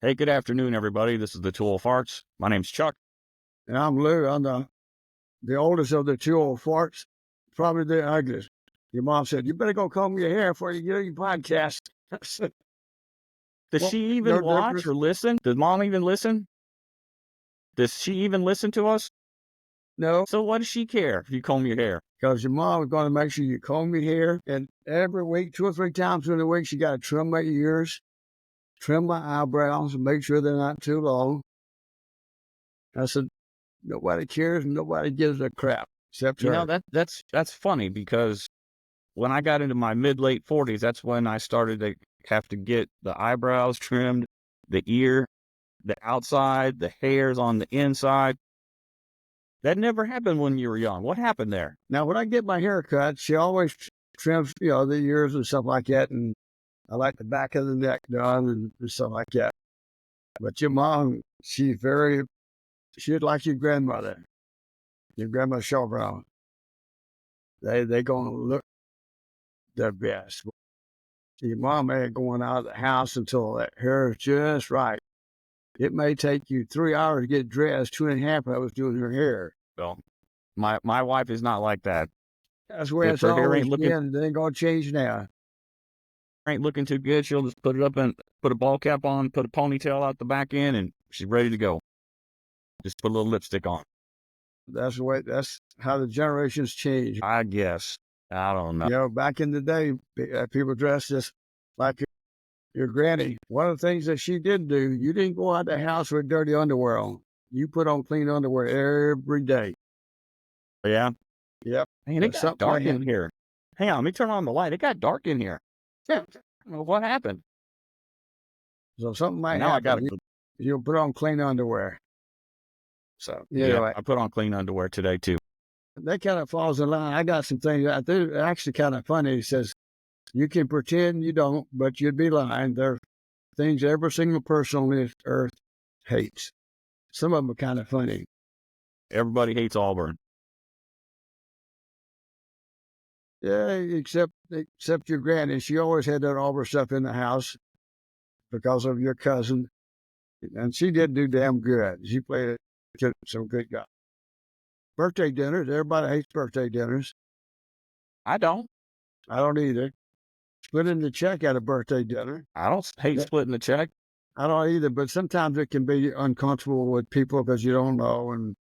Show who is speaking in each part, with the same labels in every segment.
Speaker 1: Hey, good afternoon, everybody. This is the Two Old Farts. My name's Chuck.
Speaker 2: And I'm Lou. I'm the oldest of the two old farts, probably the ugliest. Your mom said, "You better go comb your hair before you get on your podcast." I said,
Speaker 1: Does
Speaker 2: well,
Speaker 1: she even
Speaker 2: no
Speaker 1: watch
Speaker 2: difference.
Speaker 1: or listen? Does mom even listen? Does she even listen to us?
Speaker 2: No,
Speaker 1: So what does she care if you comb your hair?
Speaker 2: because your mom is going to make sure you comb your hair. And every week, 2 or 3 times during the week, she got to trim my ears, trim my eyebrows, and make sure they're not too long. I said, nobody cares and nobody gives a crap except
Speaker 1: You know,
Speaker 2: her.
Speaker 1: that's funny because when I got into my mid-late 40s, that's when I started to have to get the eyebrows trimmed, the ear, the outside, the hairs on the inside. That never happened when you were young. What happened there?
Speaker 2: Now, when I get my hair cut, she always trims, the ears and stuff like that. And I like the back of the neck done and stuff like that. But your mom, she's like your grandmother, your grandma Shaw Brown. They gonna look their best. Your mom ain't going out of the house until that hair is just right. It may take you 3 hours to get dressed, 2.5 hours doing her hair.
Speaker 1: Well, my wife is not like that.
Speaker 2: That's where
Speaker 1: If
Speaker 2: it's
Speaker 1: her hair
Speaker 2: always been. It ain't gonna change now.
Speaker 1: ain't looking too good, she'll just put it up and put a ball cap on, put a ponytail out the back end, and she's ready to go. Just put a little lipstick on.
Speaker 2: That's how the generations change.
Speaker 1: I guess. I don't know.
Speaker 2: Back in the day, people dressed just like your granny. One of the things that she did do, you didn't go out the house with dirty underwear on. You put on clean underwear every day.
Speaker 1: Yeah.
Speaker 2: Yep.
Speaker 1: Man, it got
Speaker 2: Something
Speaker 1: dark
Speaker 2: might
Speaker 1: in here. Hang on, let me turn on the light. It got dark in here. Well, what happened?
Speaker 2: So something might
Speaker 1: Now I got
Speaker 2: happen.
Speaker 1: to.
Speaker 2: You'll put on clean underwear. So
Speaker 1: Yeah, I put on clean underwear today too.
Speaker 2: that kind of falls in line. I got some things I think are actually kind of funny. It says you can pretend you don't, but you'd be lying. There are things every single person on this earth hates. Some of them are kind of funny.
Speaker 1: Everybody hates Auburn.
Speaker 2: Yeah, except your granny. She always had that Auburn stuff in the house because of your cousin. And she did do damn good. She played some good guy. Birthday dinners. Everybody hates birthday dinners.
Speaker 1: I don't.
Speaker 2: I don't either. Splitting the check at a birthday dinner.
Speaker 1: I don't hate splitting the check.
Speaker 2: I don't either, but sometimes it can be uncomfortable with people because you don't know and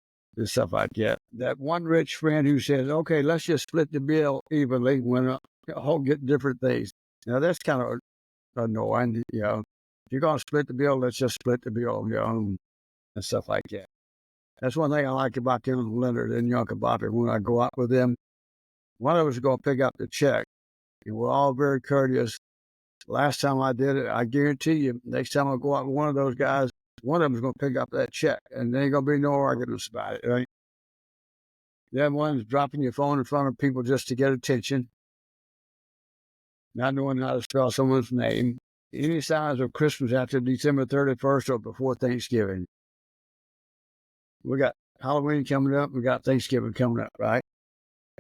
Speaker 2: stuff like that. That one rich friend who says, okay, let's just split the bill evenly when all get different things. Now, that's kind of annoying, If you're going to split the bill, let's just split the bill, and stuff like that. That's one thing I like about Uncle Leonard and Uncle Bobby. When I go out with them, one of us is going to pick up the check. And we're all very courteous. Last time I did it, I guarantee you, next time I go out with one of those guys, one of them is going to pick up that check. And there ain't going to be no arguments about it, right? The other one's dropping your phone in front of people just to get attention. Not knowing how to spell someone's name. Any signs of Christmas after December 31st or before Thanksgiving. We got Halloween coming up. We got Thanksgiving coming up, right?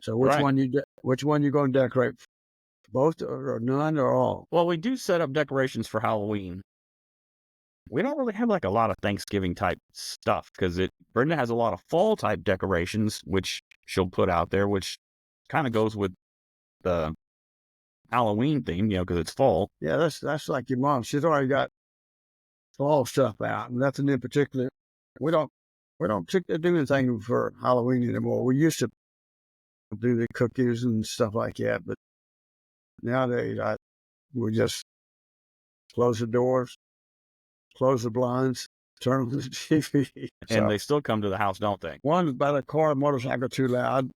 Speaker 2: So which one you going to decorate? Both or none or all?
Speaker 1: Well, we do set up decorations for Halloween. We don't really have like a lot of Thanksgiving type stuff because Brenda has a lot of fall type decorations, which she'll put out there, which kind of goes with the Halloween theme, because it's fall.
Speaker 2: Yeah, that's like your mom. She's already got fall stuff out. Nothing in particular. We don't particularly do anything for Halloween anymore. We used to do the cookies and stuff like that, but nowadays we just close the doors, close the blinds, turn on the TV.
Speaker 1: And they still come to the house, don't they?
Speaker 2: One's about a car or motorcycle too loud.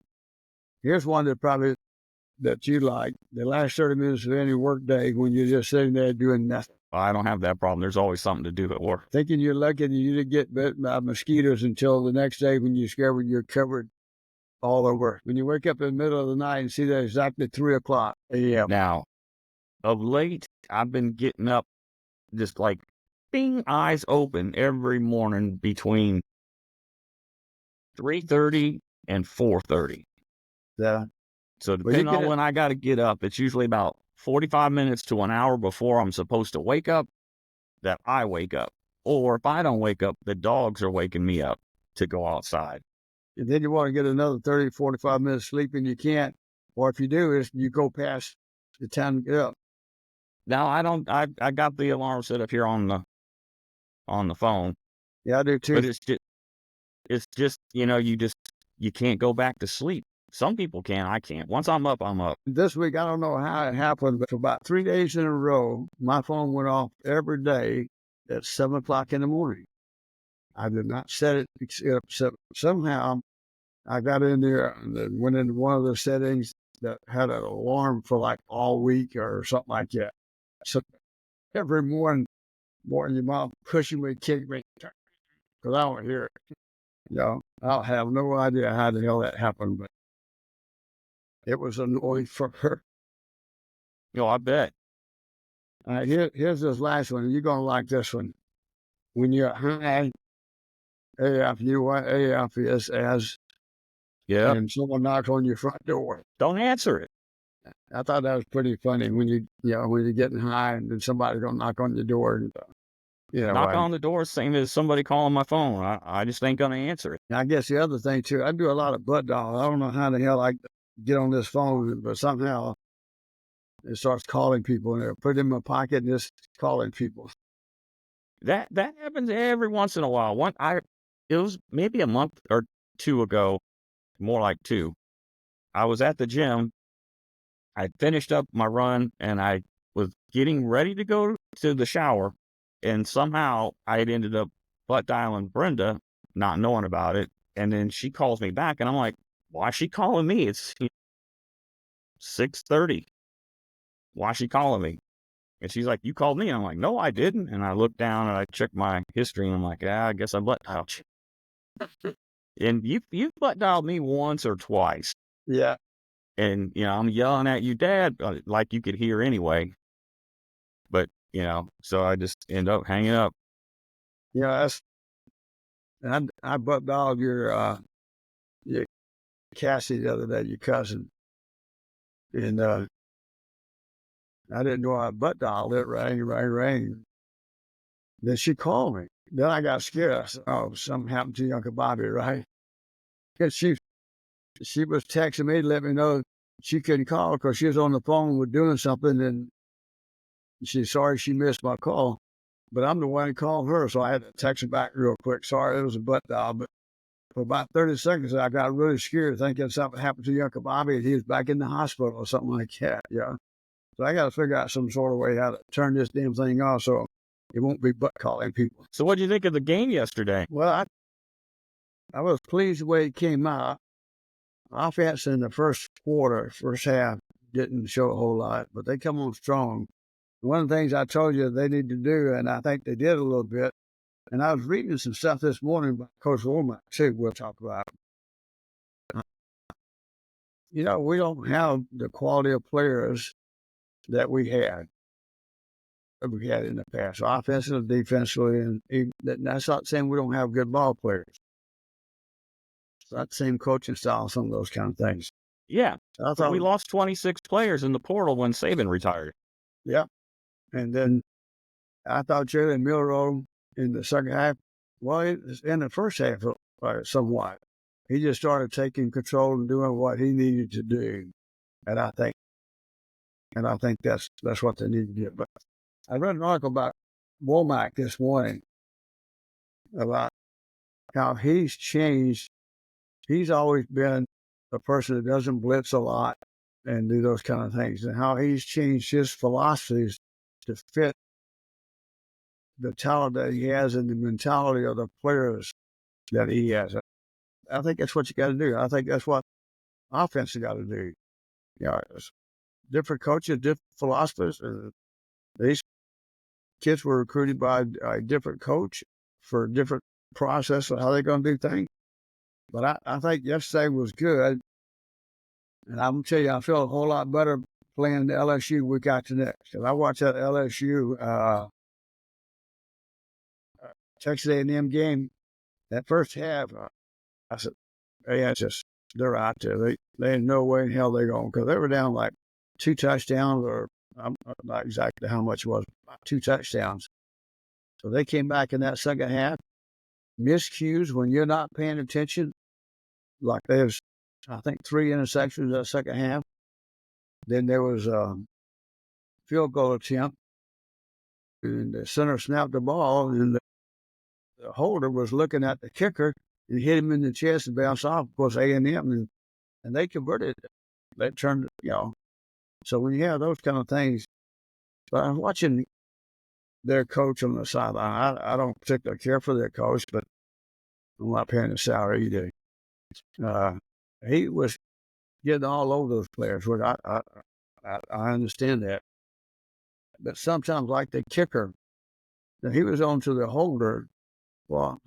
Speaker 2: Here's one that you like. The last 30 minutes of any work day when you're just sitting there doing nothing.
Speaker 1: Well, I don't have that problem. There's always something to do at work.
Speaker 2: Thinking you're lucky that you didn't get bit by mosquitoes until the next day when you discover you're covered all over. When you wake up in the middle of the night and see that exactly 3 o'clock a.m.
Speaker 1: Now, of late, I've been getting up just like bing, eyes open every morning between 3:30 and 4:30.
Speaker 2: Yeah.
Speaker 1: So depending on when I got to get up, it's usually about 45 minutes to an hour before I'm supposed to wake up that I wake up. or if I don't wake up, the dogs are waking me up to go outside.
Speaker 2: And then you want to get another 30, 45 minutes sleep and you can't. Or if you do, is you go past the time to get up.
Speaker 1: Now I don't. I got the alarm set up here on the phone,
Speaker 2: Yeah, I do too.
Speaker 1: but it's just you can't go back to sleep. Some people can. I can't. Once I'm up, I'm up.
Speaker 2: This week, I don't know how it happened, but for about 3 days in a row, my phone went off every day at 7 o'clock in the morning. I did not set it, except somehow I got in there and then went into one of the settings that had an alarm for like all week or something like that. So every morning your mom pushing me, kicking me, because I don't hear it. I have no idea how the hell that happened, but it was annoying for her.
Speaker 1: I bet.
Speaker 2: All right, here's this last one. You're going to like this one. When you're high, AF, you know what AF is as,
Speaker 1: Yeah.
Speaker 2: and someone knocks on your front door.
Speaker 1: Don't answer it.
Speaker 2: I thought that was pretty funny when when you're getting high and then somebody's going to knock on your door. And,
Speaker 1: Knock on the door, same as somebody calling my phone. I just ain't gonna answer it.
Speaker 2: I guess the other thing too, I do a lot of butt dial. I don't know how the hell I get on this phone, but somehow it starts calling people and I put it in my pocket and just calling people.
Speaker 1: That happens every once in a while. It was maybe a month or two ago, more like two. I was at the gym. I finished up my run and I was getting ready to go to the shower, and somehow I had ended up butt dialing Brenda, not knowing about it. And then she calls me back, and I'm like, "Why is she calling me? It's 6:30. Why is she calling me?" And she's like, "You called me." And I'm like, "No, I didn't." And I look down and I check my history, and I'm like, "Yeah, I guess I butt dialed you." And you've butt dialed me once or twice.
Speaker 2: Yeah.
Speaker 1: And, I'm yelling at you, "Dad," like you could hear anyway. But, so I just end up hanging up.
Speaker 2: That's, I butt dialed your Cassie the other day, your cousin. And I didn't know I butt dialed it, rang. Then she called me. Then I got scared. I said, "Oh, something happened to Uncle Bobby, right?" Because she was texting me to let me know she couldn't call because she was on the phone with doing something, and she's sorry she missed my call. But I'm the one who called her, so I had to text her back real quick. Sorry, it was a butt dial. But for about 30 seconds, I got really scared thinking something happened to your Uncle Bobby and he was back in the hospital or something like that. Yeah. So I got to figure out some sort of way how to turn this damn thing off so it won't be butt calling people.
Speaker 1: So what'd you think of the game yesterday?
Speaker 2: Well, I was pleased the way it came out. Offense in the first half, didn't show a whole lot, but they come on strong. One of the things I told you they need to do, and I think they did a little bit, and I was reading some stuff this morning by Coach Womack, too, we'll talk about. We don't have the quality of players that we had in the past, offensively, defensively, and that's not saying we don't have good ball players. It's not the same coaching style, some of those kind of things.
Speaker 1: Yeah.
Speaker 2: I thought
Speaker 1: We lost 26 players in the portal when Saban retired.
Speaker 2: Yeah. And then I thought Jalen Milroe in the second half, well, in the first half, somewhat. He just started taking control and doing what he needed to do. And I think that's what they need to do. But I read an article about Womack this morning about how he's changed. He's always been a person that doesn't blitz a lot and do those kind of things, and how he's changed his philosophies to fit the talent that he has and the mentality of the players that he has. I think that's what you got to do. I think that's what offense has got to do. Different coaches, different philosophers. These kids were recruited by a different coach for a different process of how they're going to do things. But I think yesterday was good. And I'm going to tell you, I feel a whole lot better playing the LSU week after next. And I watched that LSU Texas A&M game, that first half, I said, "Hey, they're out there. They ain't no way in hell they're going," because they were down like 2 touchdowns, or I'm not exactly how much it was, 2 touchdowns. So they came back in that second half, miscues when you're not paying attention. Like there's, I think, 3 interceptions that second half. Then there was a field goal attempt, and the center snapped the ball, and the holder was looking at the kicker and hit him in the chest and bounced off. Of course, A&M, and they converted it. They turned, So when you have those kind of things, but I'm watching their coach on the sideline. I don't particularly care for their coach, but I'm not paying the salary either. He was getting all over those players, which I understand that. But sometimes, like the kicker, that he was on to the holder. Well,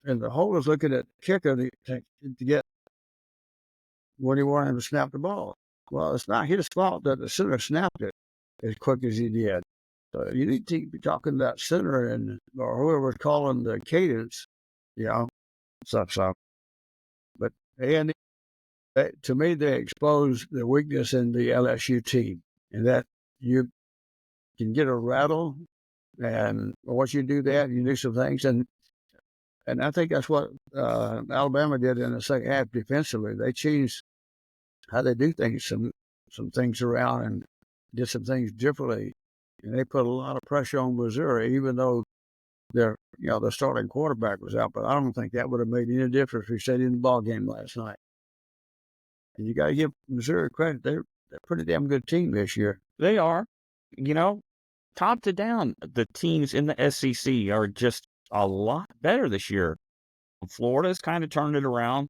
Speaker 2: and the holder's looking at the kicker to get when he wanted him to snap the ball. Well, it's not his fault that the center snapped it as quick as he did. So you need to be talking to that center or whoever's calling the cadence, so. But and to me, they expose the weakness in the LSU team, and that you can get a rattle, and once you do that, you do some things, and I think that's what Alabama did in the second half defensively. They changed how they do things, some things around, and did some things differently, and they put a lot of pressure on Missouri, even though their starting quarterback was out. But I don't think that would have made any difference if he stayed in the ball game last night. And you got to give Missouri credit; they're a pretty damn good team this year.
Speaker 1: They are. Top to down, the teams in the SEC are just a lot better this year. Florida's kind of turned it around.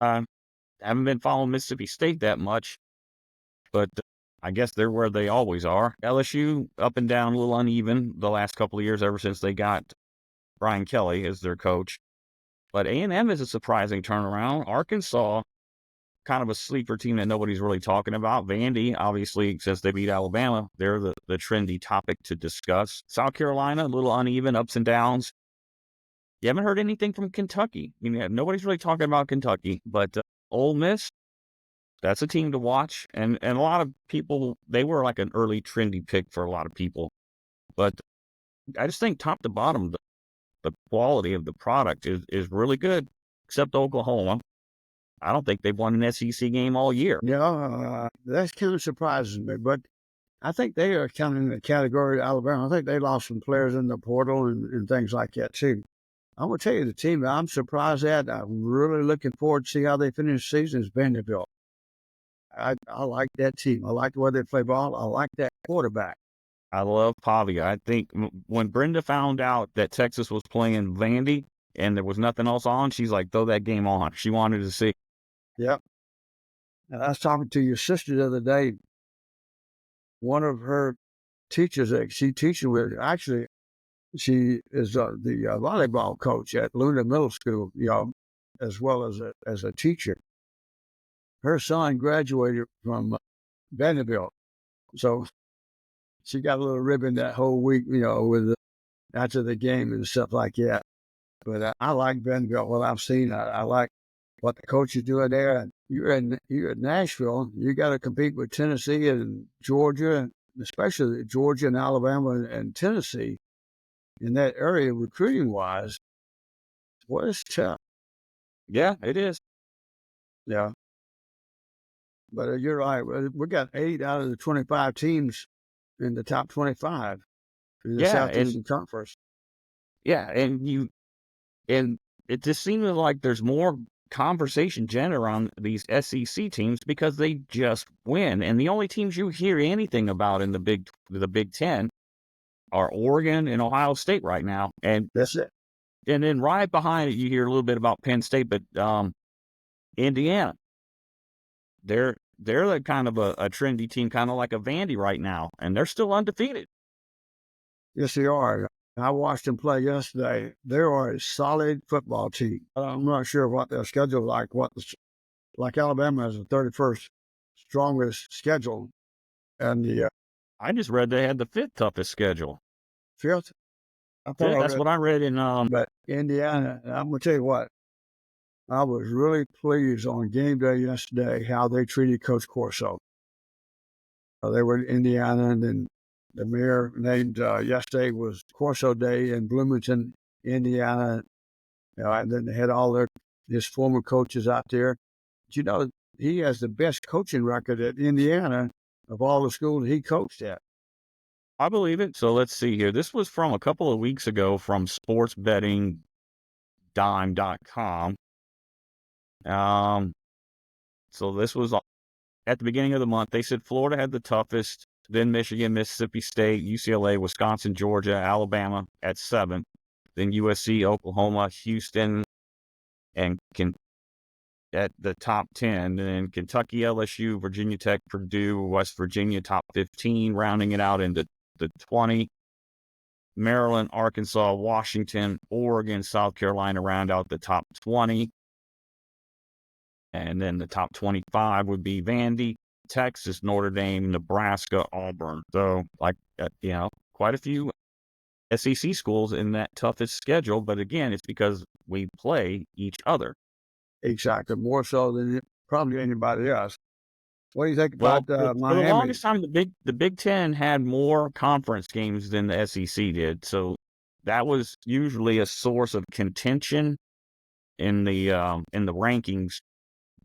Speaker 1: Haven't been following Mississippi State that much, but I guess they're where they always are. LSU, up and down, a little uneven the last couple of years ever since they got Brian Kelly as their coach. But A&M is a surprising turnaround. Arkansas, kind of a sleeper team that nobody's really talking about. Vandy, obviously, since they beat Alabama, they're the trendy topic to discuss. South Carolina, a little uneven, ups and downs. You haven't heard anything from Kentucky. Nobody's really talking about Kentucky, but Ole Miss, that's a team to watch. And a lot of people, they were like an early trendy pick for a lot of people. But I just think top to bottom, the quality of the product is really good, except Oklahoma. I don't think they've won an SEC game all year.
Speaker 2: That kind of surprises me, but I think they are kind of in the category of Alabama. I think they lost some players in the portal and things like that, too. I'm going to tell you the team that I'm surprised at, I'm really looking forward to see how they finish the season is Vanderbilt. I like that team. I like the way they play ball. I like that quarterback.
Speaker 1: I love Pavia. I think when Brenda found out that Texas was playing Vandy and there was nothing else on, she's like, throw that game on. She wanted to see.
Speaker 2: Yep. And I was talking to your sister the other day. One of her teachers that she teaches with, actually, she is the volleyball coach at Luna Middle School, as well as a teacher. Her son graduated from Vanderbilt, so she got a little ribbon that whole week, with after the game and stuff like that. But I like Vanderbilt. What I've seen, I like what the coach is doing there. And you're in Nashville. You got to compete with Tennessee and Georgia, and especially Georgia and Alabama and Tennessee. In that area, recruiting wise, well, it's tough.
Speaker 1: Yeah, it is.
Speaker 2: Yeah. But you're right. We got 8 out of the 25 teams in the top 25 in the Southeastern Conference.
Speaker 1: Yeah, and it just seems like there's more conversation generated around these SEC teams because they just win. And the only teams you hear anything about in the Big Ten are Oregon and Ohio State right now. And
Speaker 2: that's it.
Speaker 1: And then right behind it, you hear a little bit about Penn State, but Indiana, they're like kind of a trendy team, kind of like a Vandy right now, and they're still undefeated.
Speaker 2: Yes, they are. I watched them play yesterday. They are a solid football team. I'm not sure what their schedule like. Like Alabama has the 31st strongest schedule, and
Speaker 1: I just read they had the 5th toughest schedule.
Speaker 2: 5th.
Speaker 1: That's what I read in.
Speaker 2: But Indiana, I'm gonna tell you what. I was really pleased on game day yesterday how they treated Coach Corso. They were in Indiana, and then the mayor named yesterday was Corso Day in Bloomington, Indiana. And then they had all his former coaches out there. But, he has the best coaching record at Indiana of all the schools he coached at.
Speaker 1: I believe it. So let's see here. This was from a couple of weeks ago from sportsbettingdime.com. So this was at the beginning of the month. They said Florida had the toughest, then Michigan, Mississippi State, UCLA, Wisconsin, Georgia, Alabama at 7th, then USC, Oklahoma, Houston, and at the top 10, and then Kentucky, LSU, Virginia Tech, Purdue, West Virginia, top 15, rounding it out into the 20. Maryland, Arkansas, Washington, Oregon, South Carolina round out the top 20. And then the top 25 would be Vandy, Texas, Notre Dame, Nebraska, Auburn. So, quite a few SEC schools in that toughest schedule. But again, it's because we play each other.
Speaker 2: Exactly. More so than probably anybody else. What do you think
Speaker 1: Well,
Speaker 2: about
Speaker 1: for the
Speaker 2: Miami?
Speaker 1: longest time, the Big Ten had more conference games than the SEC did. So that was usually a source of contention in the rankings,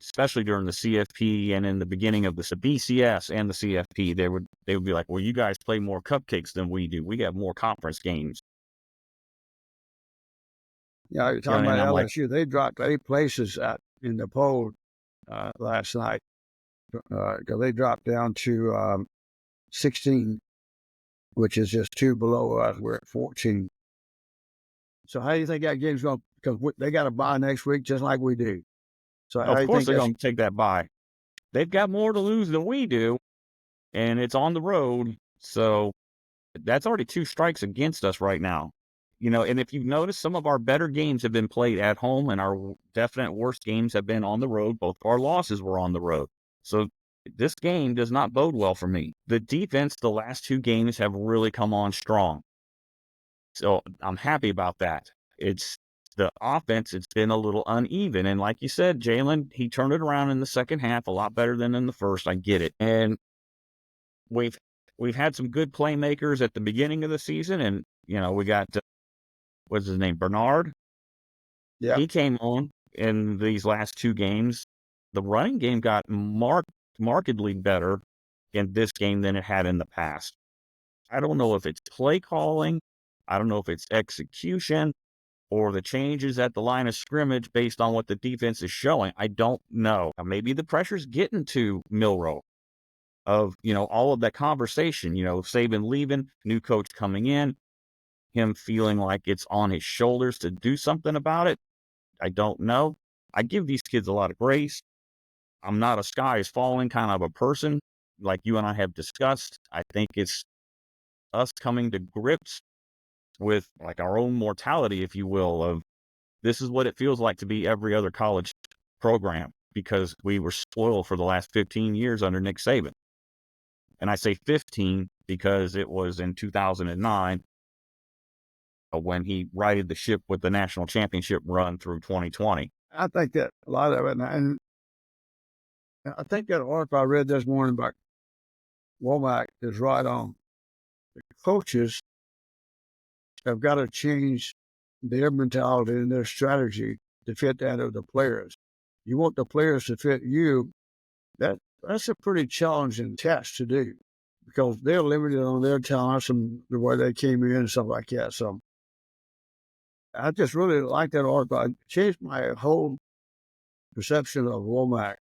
Speaker 1: especially during the CFP and in the beginning of the BCS and the CFP. They would be like, well, you guys play more cupcakes than we do. We have more conference games.
Speaker 2: Yeah, you're talking
Speaker 1: And
Speaker 2: about
Speaker 1: I'm like,
Speaker 2: LSU. They dropped 8 places in the poll last night. They dropped down to 16, which is just 2 below us. We're at 14. So how do you think that game's going? Because they got a bye next week, just like we do. So how do
Speaker 1: of
Speaker 2: you
Speaker 1: course
Speaker 2: think
Speaker 1: they're
Speaker 2: that's?
Speaker 1: going to take that bye. They've got more to lose than we do, and it's on the road. So that's already 2 strikes against us right now. And if you've noticed, some of our better games have been played at home, and our definite worst games have been on the road. Both of our losses were on the road. So this game does not bode well for me. The defense, the last 2 games have really come on strong. So I'm happy about that. It's the offense, it's been a little uneven. And like you said, Jalen, he turned it around in the second half a lot better than in the first. I get it. And we've had some good playmakers at the beginning of the season. And, we got, what's his name, Bernard?
Speaker 2: Yeah.
Speaker 1: He came on in these last 2 games. The running game got markedly better in this game than it had in the past. I don't know if it's play calling. I don't know if it's execution or the changes at the line of scrimmage based on what the defense is showing. I don't know. Maybe the pressure's getting to Milroe of, all of that conversation, Saban leaving, new coach coming in, him feeling like it's on his shoulders to do something about it. I don't know. I give these kids a lot of grace. I'm not a sky is falling kind of a person like you and I have discussed. I think it's us coming to grips with like our own mortality, if you will, of this is what it feels like to be every other college program because we were spoiled for the last 15 years under Nick Saban. And I say 15 because it was in 2009 when he righted the ship with the national championship run through 2020.
Speaker 2: I think that a lot of it, and I think that article I read this morning about Womack is right on. The coaches have got to change their mentality and their strategy to fit that of the players. You want the players to fit you. That's a pretty challenging test to do because they're limited on their talents and the way they came in and stuff like that. So I just really like that article. It changed my whole perception of Womack.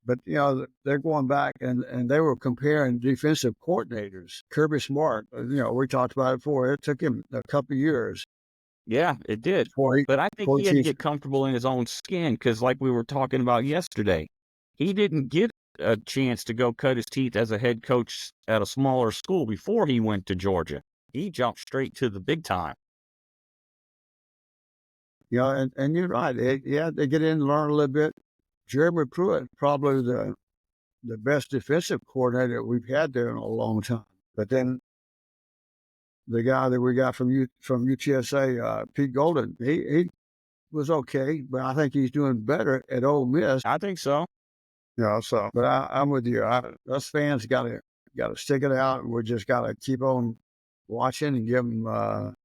Speaker 2: But, they're going back and they were comparing defensive coordinators. Kirby Smart, we talked about it before. It took him a couple of years.
Speaker 1: Yeah, it did. But I think he had to get comfortable in his own skin because like we were talking about yesterday, he didn't get a chance to go cut his teeth as a head coach at a smaller school before he went to Georgia. He jumped straight to the big time.
Speaker 2: And you're right. They get in and learn a little bit. Jeremy Pruitt, probably the best defensive coordinator we've had there in a long time. But then the guy that we got from UTSA, Pete Golden, he was okay, but I think he's doing better at Ole Miss.
Speaker 1: I think so.
Speaker 2: But I'm with you. Us fans got to got to stick it out. We just got to keep on watching and give them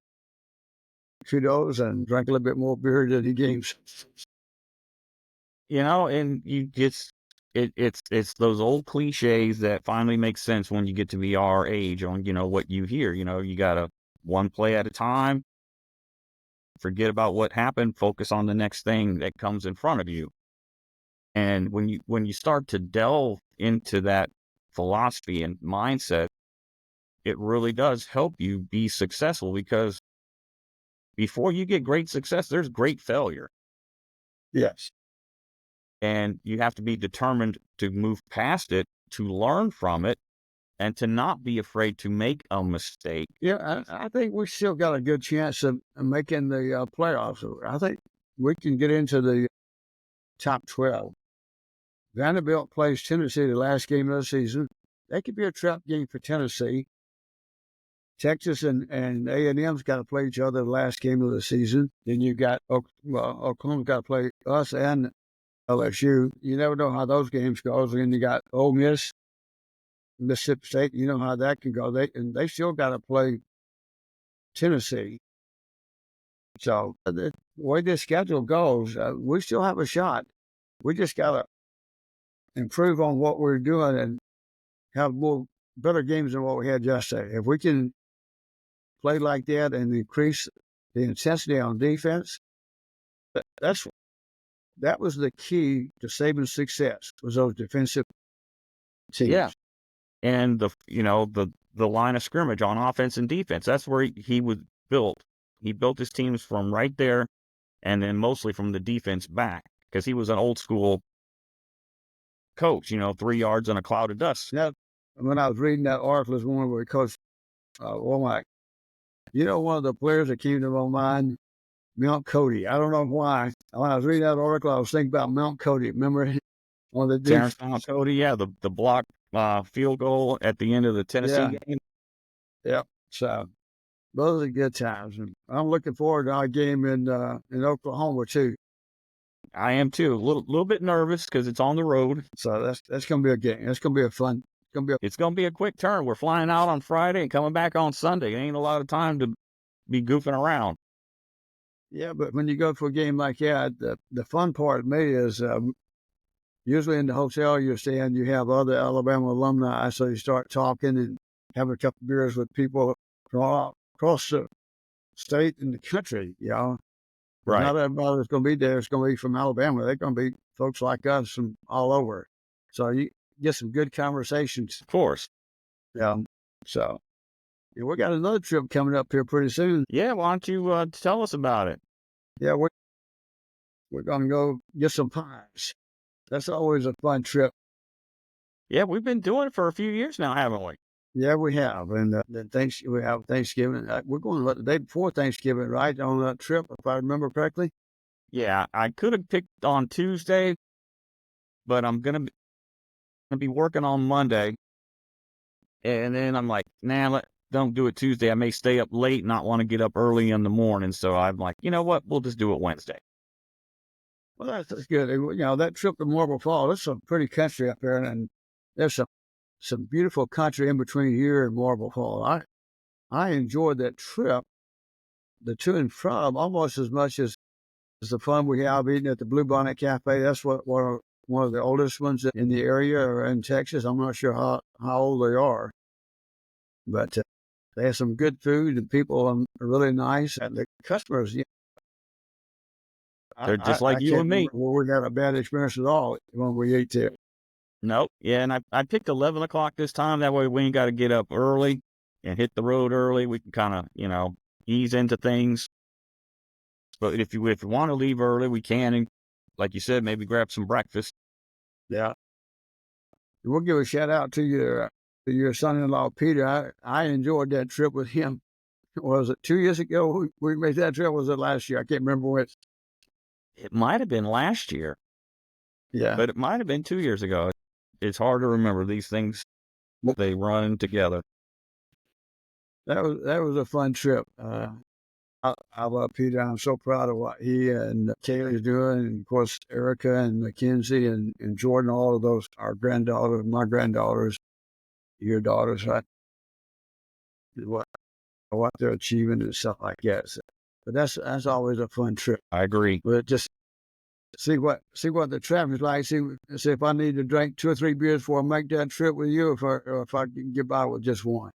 Speaker 2: kudos and drink a little bit more beer to the games.
Speaker 1: And you just it's those old cliches that finally make sense when you get to be our age on, what you hear. You gotta one play at a time, forget about what happened, focus on the next thing that comes in front of you. And when you start to delve into that philosophy and mindset, it really does help you be successful, because before you get great success, there's great failure.
Speaker 2: Yes.
Speaker 1: And you have to be determined to move past it, to learn from it, and to not be afraid to make a mistake.
Speaker 2: Yeah, I think we still got a good chance of making the playoffs. I think we can get into the top 12. Vanderbilt plays Tennessee the last game of the season. That could be a trap game for Tennessee. Texas and A&M's got to play each other the last game of the season. Then you got Oklahoma's got to play us and LSU. You never know how those games go. And then you got Ole Miss, Mississippi State. You know how that can go. They still got to play Tennessee. So the way this schedule goes, we still have a shot. We just got to improve on what we're doing and have better games than what we had yesterday. If we can play like that and increase the intensity on defense, that was the key to Saban's success, was those defensive teams.
Speaker 1: Yeah. And the line of scrimmage on offense and defense, that's where he was built. He built his teams from right there, and then mostly from the defense back, because he was an old school coach, 3 yards in a cloud of dust.
Speaker 2: Now, when I was reading that article, was one where Coach Womack, one of the players that came to my mind, Mount Cody. I don't know why. When I was reading that article, I was thinking about Mount Cody. Remember one of the
Speaker 1: Terrence Mount Cody, yeah, the block field goal at the end of the Tennessee game.
Speaker 2: Yep. So those are good times, and I'm looking forward to our game in Oklahoma too.
Speaker 1: I am too. A little bit nervous because it's on the road.
Speaker 2: So that's going to be a game. That's going to be a fun.
Speaker 1: It's going to be a quick turn. We're flying out on Friday and coming back on Sunday. It ain't a lot of time to be goofing around.
Speaker 2: Yeah, but when you go for a game like that, the fun part of me is usually in the hotel you're staying, you have other Alabama alumni, so you start talking and have a couple beers with people from across the state and the country.
Speaker 1: Right.
Speaker 2: Not everybody that's going to be there is going to be from Alabama. They're going to be folks like us from all over. So you get some good conversations.
Speaker 1: Of course.
Speaker 2: Yeah. So we got another trip coming up here pretty soon.
Speaker 1: Yeah. Why don't you tell us about it?
Speaker 2: Yeah, we're going to go get some pies. That's always a fun trip.
Speaker 1: Yeah, we've been doing it for a few years now, haven't we?
Speaker 2: Yeah, we have. And then we have Thanksgiving. We're going the day before Thanksgiving, right, on that trip, if I remember correctly.
Speaker 1: Yeah, I could have picked on Tuesday, but I'm going to be working on Monday. And then I'm like, nah, don't do it Tuesday. I may stay up late, not want to get up early in the morning. So I'm like, you know what? We'll just do it Wednesday.
Speaker 2: Well, that's good. That trip to Marble Falls, it's some pretty country up there, and there's some beautiful country in between here and Marble Falls. I enjoyed that trip, the to and from, almost as much as the fun we have eating at the Blue Bonnet Cafe. That's one of the oldest ones in the area or in Texas. I'm not sure how old they are, but they have some good food, and people are really nice, and the customers,
Speaker 1: They're just like you and me.
Speaker 2: Well, we got a bad experience at all when we ate there.
Speaker 1: Nope. Yeah, and I picked 11 o'clock this time. That way we ain't got to get up early and hit the road early. We can kind of, ease into things. But if you want to leave early, we can. And like you said, maybe grab some breakfast.
Speaker 2: Yeah. We'll give a shout out to your son-in-law, Peter. I enjoyed that trip with him. Was it 2 years ago we made that trip? Was it last year? I can't remember which.
Speaker 1: It might have been last year.
Speaker 2: Yeah.
Speaker 1: But it might have been 2 years ago. It's hard to remember these things. They run together.
Speaker 2: That was a fun trip. I love Peter. I'm so proud of what he and Kaylee's doing, and of course Erica and Mackenzie and Jordan, all of those, our granddaughters, my granddaughters. your daughters, right? What they're achieving and stuff like that. So, but that's always a fun trip.
Speaker 1: I agree.
Speaker 2: But just see what the traffic's like. See if I need to drink 2 or 3 beers before I make that trip with you, or if I can get by with just one.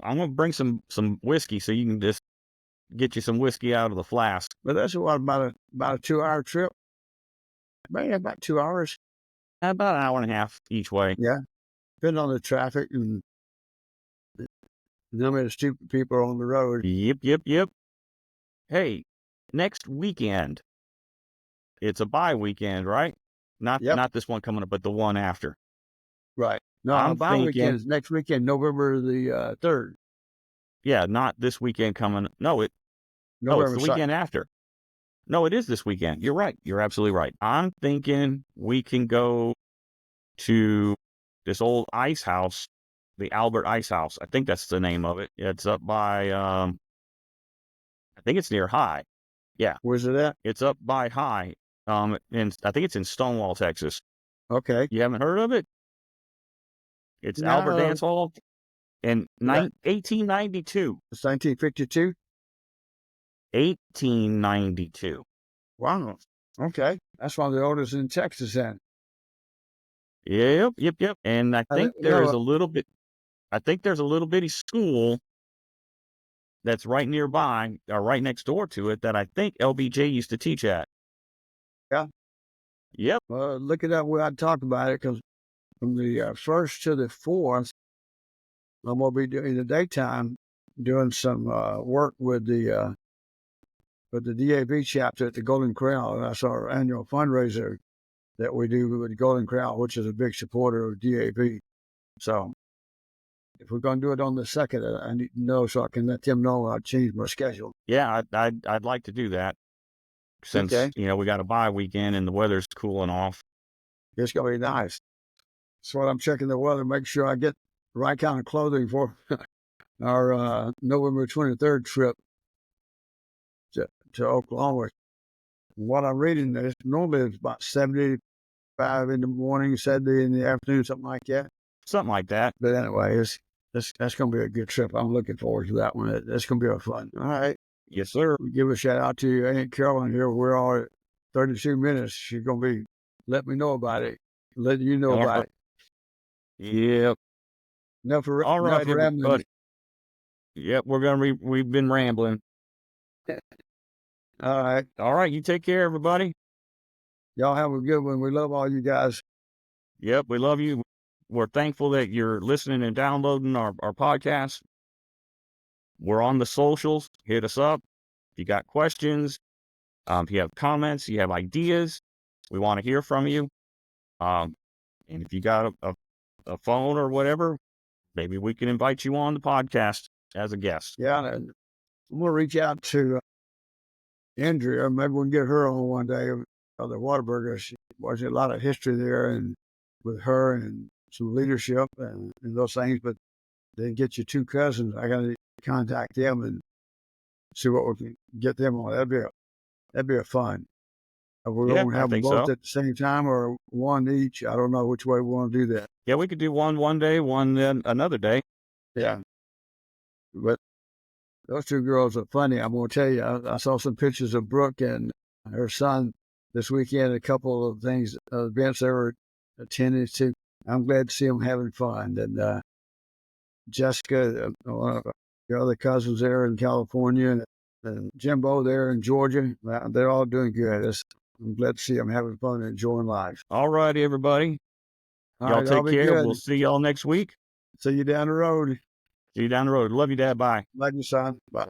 Speaker 1: I'm gonna bring some whiskey so you can just get you some whiskey out of the flask.
Speaker 2: But that's about a 2-hour trip. Maybe about 2 hours.
Speaker 1: About an hour and a half each way.
Speaker 2: Yeah, depending on the traffic and the number of stupid people on the road.
Speaker 1: Yep. Hey, next weekend. It's a bye weekend, right? Not
Speaker 2: Yep.
Speaker 1: not this one coming up, but the one after.
Speaker 2: Right. No,
Speaker 1: I'm
Speaker 2: bye weekend
Speaker 1: thinking,
Speaker 2: is next weekend, November the 3rd,
Speaker 1: yeah, not this weekend coming. No, it's
Speaker 2: November
Speaker 1: the
Speaker 2: 2nd.
Speaker 1: weekend after. No, it is this weekend. You're right. You're absolutely right. I'm thinking we can go to this old ice house, the Albert Ice House. I think that's the name of it. It's up by, I think it's near High. Yeah,
Speaker 2: Where's it at?
Speaker 1: it's up by High. And I think it's in Stonewall, Texas.
Speaker 2: Okay.
Speaker 1: You haven't heard of it? It's Albert
Speaker 2: No,
Speaker 1: Dance Hall in
Speaker 2: that,
Speaker 1: 1892.
Speaker 2: it's 1952.
Speaker 1: 1892.
Speaker 2: Wow. Okay. That's one of the oldest in Texas then.
Speaker 1: Yep. And I think
Speaker 2: You
Speaker 1: there is
Speaker 2: know,
Speaker 1: a little bit. I think there's a little bitty school that's right nearby, or right next door to it, that I think LBJ used to teach at.
Speaker 2: yeah.
Speaker 1: Yep.
Speaker 2: Look it up where I talked about it, because from the 1st to the 4th, I'm going to be doing in the daytime doing some work with the DAV chapter at the Golden Corral. That's our annual fundraiser that we do with the Golden Corral, which is a big supporter of DAV. So if we're going to do it on the 2nd, I need to know so I can let them know I changed my schedule.
Speaker 1: Yeah, I'd like to do that since
Speaker 2: Okay.
Speaker 1: we got a bye weekend and the weather's cooling off.
Speaker 2: It's going to be nice. So I'm checking the weather, make sure I get the right kind of clothing for our November 23rd trip to Oklahoma. What I'm reading is normally it's about 75 in the morning, 70 in the afternoon, something like that.
Speaker 1: Something like that.
Speaker 2: But anyway, that's going to be a good trip. I'm looking forward to that one. That's going to be a fun. All right.
Speaker 1: Yes, sir.
Speaker 2: We give a shout out to Aunt Carolyn here. We're all at 32 minutes. She's going to be letting me know about it, letting you know about it.
Speaker 1: Yep.
Speaker 2: Enough
Speaker 1: All right,
Speaker 2: enough rambling.
Speaker 1: everybody. Yep, we've been rambling.
Speaker 2: All right.
Speaker 1: All right, you take care, everybody.
Speaker 2: Y'all have a good one. We love all you guys.
Speaker 1: Yep, we love you. We're thankful that you're listening and downloading our podcast. We're on the socials. Hit us up. If you got questions, if you have comments, you have ideas, we want to hear from you. And if you got a phone or whatever, maybe we can invite you on the podcast as a guest.
Speaker 2: Yeah. And I'm going to reach out to Andrea. Maybe we can get her on one day. The Whataburger. She watched a lot of history there, and with her and some leadership and those things. But then get your 2 cousins. I got to contact them and see what we can get them on. That'd be a fun. We're going to have them both at the same time, or one each. I don't know which way we want to do that.
Speaker 1: Yeah, we could do one day, one another day.
Speaker 2: Yeah. But those 2 girls are funny. I'm going to tell you, I saw some pictures of Brooke and her son this weekend, a couple of things, events they were attending to. I'm glad to see them having fun. And Jessica, one of the other cousins there in California, and Jimbo there in Georgia, they're all doing good. I'm glad to see them having fun and enjoying life.
Speaker 1: All righty, everybody.
Speaker 2: All
Speaker 1: y'all
Speaker 2: right,
Speaker 1: take care.
Speaker 2: Good.
Speaker 1: We'll see y'all next week.
Speaker 2: See you down the road.
Speaker 1: See you down the road. Love you, Dad. Bye.
Speaker 2: Love you, son. Bye.